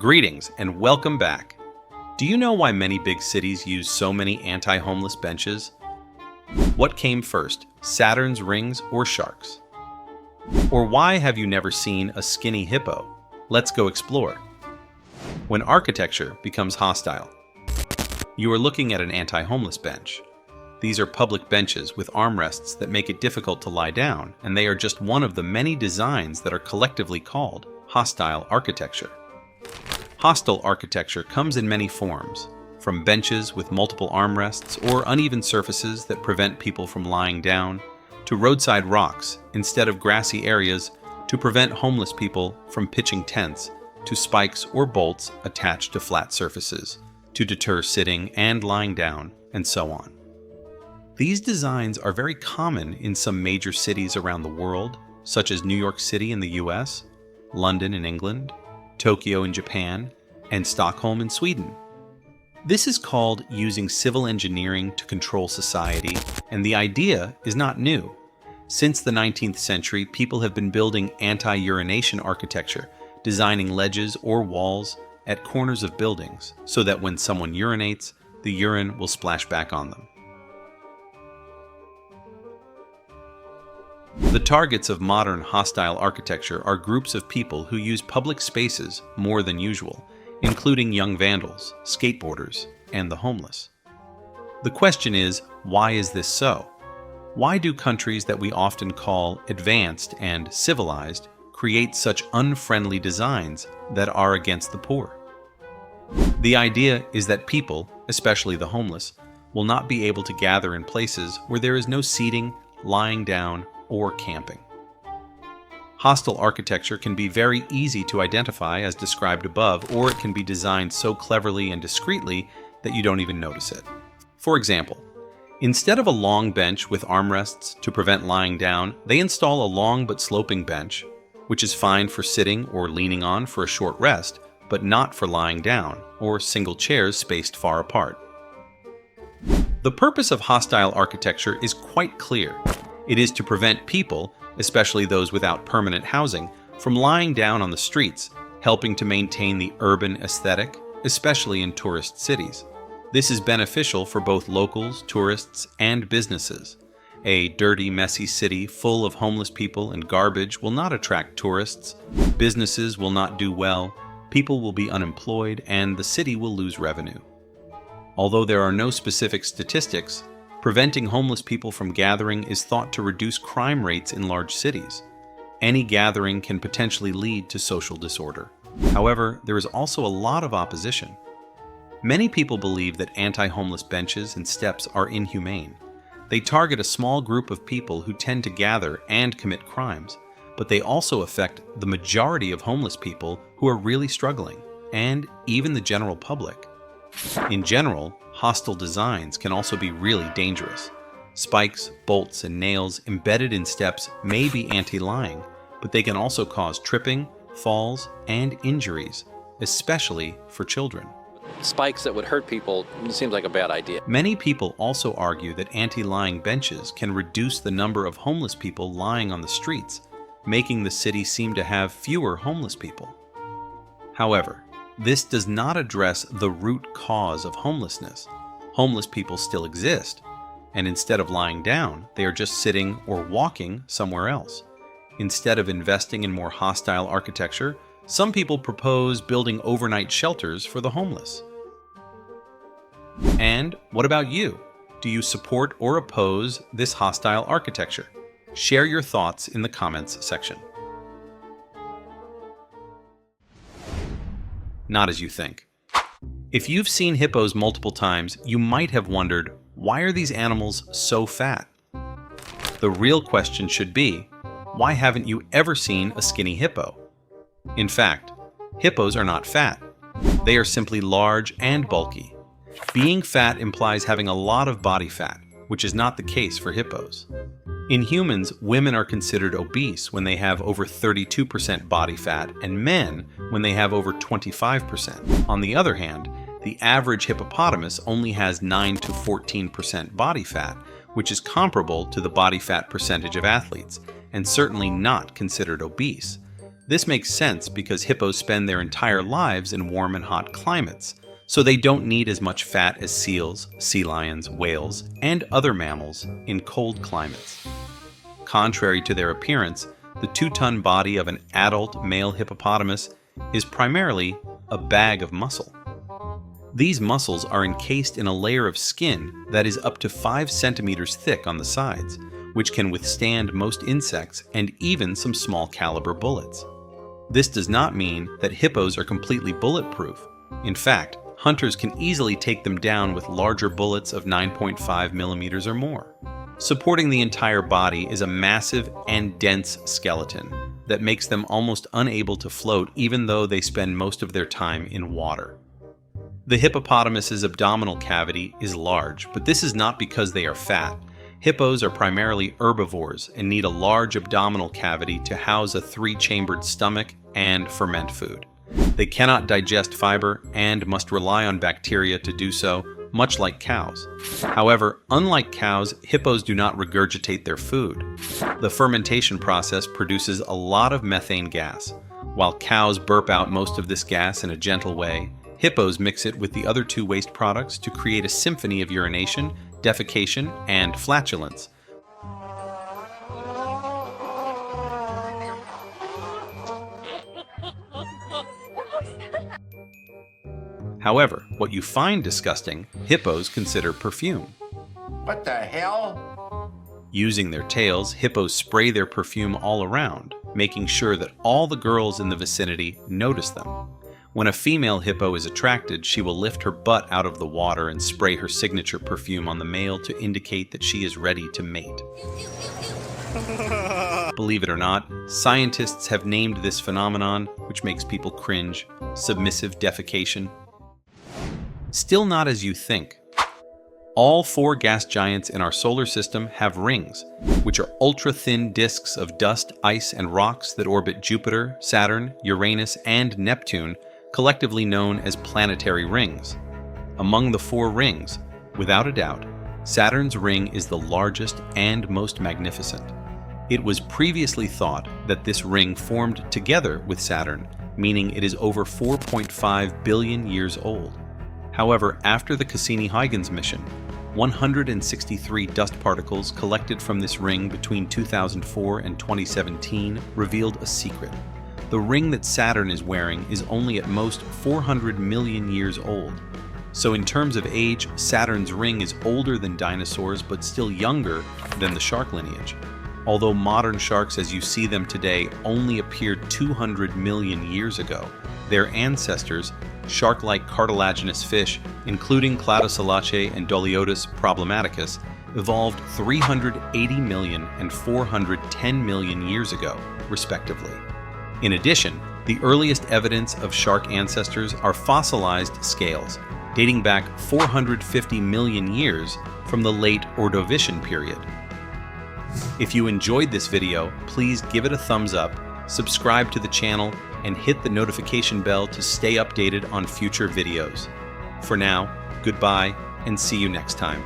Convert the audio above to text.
Greetings and welcome back. Do you know why many big cities use so many anti-homeless benches? What came first, Saturn's rings or sharks? Or why have you never seen a skinny hippo? Let's go explore. When architecture becomes hostile. You are looking at an anti-homeless bench. These are public benches with armrests that make it difficult to lie down, and they are just one of the many designs that are collectively called hostile architecture. Hostile architecture comes in many forms, from benches with multiple armrests or uneven surfaces that prevent people from lying down, to roadside rocks instead of grassy areas to prevent homeless people from pitching tents, to spikes or bolts attached to flat surfaces to deter sitting and lying down, and so on. These designs are very common in some major cities around the world, such as New York City in the US, London in England, Tokyo in Japan, and Stockholm in Sweden. This is called using civil engineering to control society, and the idea is not new. Since the 19th century, people have been building anti-urination architecture, designing ledges or walls at corners of buildings so that when someone urinates, the urine will splash back on them. The targets of modern hostile architecture are groups of people who use public spaces more than usual, including young vandals, skateboarders, and the homeless. The question is, why is this so? Why do countries that we often call advanced and civilized create such unfriendly designs that are against the poor? The idea is that people, especially the homeless, will not be able to gather in places where there is no seating, lying down, or camping. Hostile architecture can be very easy to identify as described above, or it can be designed so cleverly and discreetly that you don't even notice it. For example, instead of a long bench with armrests to prevent lying down, they install a long but sloping bench, which is fine for sitting or leaning on for a short rest, but not for lying down, or single chairs spaced far apart. The purpose of hostile architecture is quite clear. It is to prevent people, especially those without permanent housing, from lying down on the streets, helping to maintain the urban aesthetic, especially in tourist cities. This is beneficial for both locals, tourists, and businesses. A dirty, messy city full of homeless people and garbage will not attract tourists, businesses will not do well, people will be unemployed, and the city will lose revenue. Although there are no specific statistics, preventing homeless people from gathering is thought to reduce crime rates in large cities. Any gathering can potentially lead to social disorder. However, there is also a lot of opposition. Many people believe that anti-homeless benches and steps are inhumane. They target a small group of people who tend to gather and commit crimes, but they also affect the majority of homeless people who are really struggling, and even the general public. In general, hostile designs can also be really dangerous. Spikes, bolts, and nails embedded in steps may be anti-lying, but they can also cause tripping, falls, and injuries, especially for children. Spikes that would hurt people seems like a bad idea. Many people also argue that anti-lying benches can reduce the number of homeless people lying on the streets, making the city seem to have fewer homeless people. However, this does not address the root cause of homelessness. Homeless people still exist, and instead of lying down, they are just sitting or walking somewhere else. Instead of investing in more hostile architecture, some people propose building overnight shelters for the homeless. And what about you? Do you support or oppose this hostile architecture? Share your thoughts in the comments section. Not as you think. If you've seen hippos multiple times, you might have wondered, why are these animals so fat? The real question should be, why haven't you ever seen a skinny hippo? In fact, hippos are not fat. They are simply large and bulky. Being fat implies having a lot of body fat, which is not the case for hippos. In humans, women are considered obese when they have over 32% body fat, and men when they have over 25%. On the other hand, the average hippopotamus only has 9 to 14% body fat, which is comparable to the body fat percentage of athletes, and certainly not considered obese. This makes sense because hippos spend their entire lives in warm and hot climates, so they don't need as much fat as seals, sea lions, whales, and other mammals in cold climates. Contrary to their appearance, the 2-ton body of an adult male hippopotamus is primarily a bag of muscle. These muscles are encased in a layer of skin that is up to 5 centimeters thick on the sides, which can withstand most insects and even some small caliber bullets. This does not mean that hippos are completely bulletproof. In fact, hunters can easily take them down with larger bullets of 9.5 millimeters or more. Supporting the entire body is a massive and dense skeleton that makes them almost unable to float even though they spend most of their time in water. The hippopotamus's abdominal cavity is large, but this is not because they are fat. Hippos are primarily herbivores and need a large abdominal cavity to house a 3-chambered stomach and ferment food. They cannot digest fiber and must rely on bacteria to do so, much like cows. However, unlike cows, hippos do not regurgitate their food. The fermentation process produces a lot of methane gas. While cows burp out most of this gas in a gentle way, hippos mix it with the other 2 waste products to create a symphony of urination, defecation, and flatulence. However, what you find disgusting, hippos consider perfume. What the hell? Using their tails, hippos spray their perfume all around, making sure that all the girls in the vicinity notice them. When a female hippo is attracted, she will lift her butt out of the water and spray her signature perfume on the male to indicate that she is ready to mate. Believe it or not, scientists have named this phenomenon, which makes people cringe, submissive defecation. Still not as you think. All 4 gas giants in our solar system have rings, which are ultra-thin disks of dust, ice, and rocks that orbit Jupiter, Saturn, Uranus, and Neptune, collectively known as planetary rings. Among the 4 rings, without a doubt, Saturn's ring is the largest and most magnificent. It was previously thought that this ring formed together with Saturn, meaning it is over 4.5 billion years old. However, after the Cassini-Huygens mission, 163 dust particles collected from this ring between 2004 and 2017 revealed a secret. The ring that Saturn is wearing is only at most 400 million years old. So in terms of age, Saturn's ring is older than dinosaurs but still younger than the shark lineage. Although modern sharks as you see them today only appeared 200 million years ago, their ancestors, shark-like cartilaginous fish, including Cladocellaceae and Doliotis problematicus, evolved 380 million and 410 million years ago, respectively. In addition, the earliest evidence of shark ancestors are fossilized scales, dating back 450 million years from the late Ordovician period. If you enjoyed this video, please give it a thumbs up, subscribe to the channel, and hit the notification bell to stay updated on future videos. For now, goodbye and see you next time.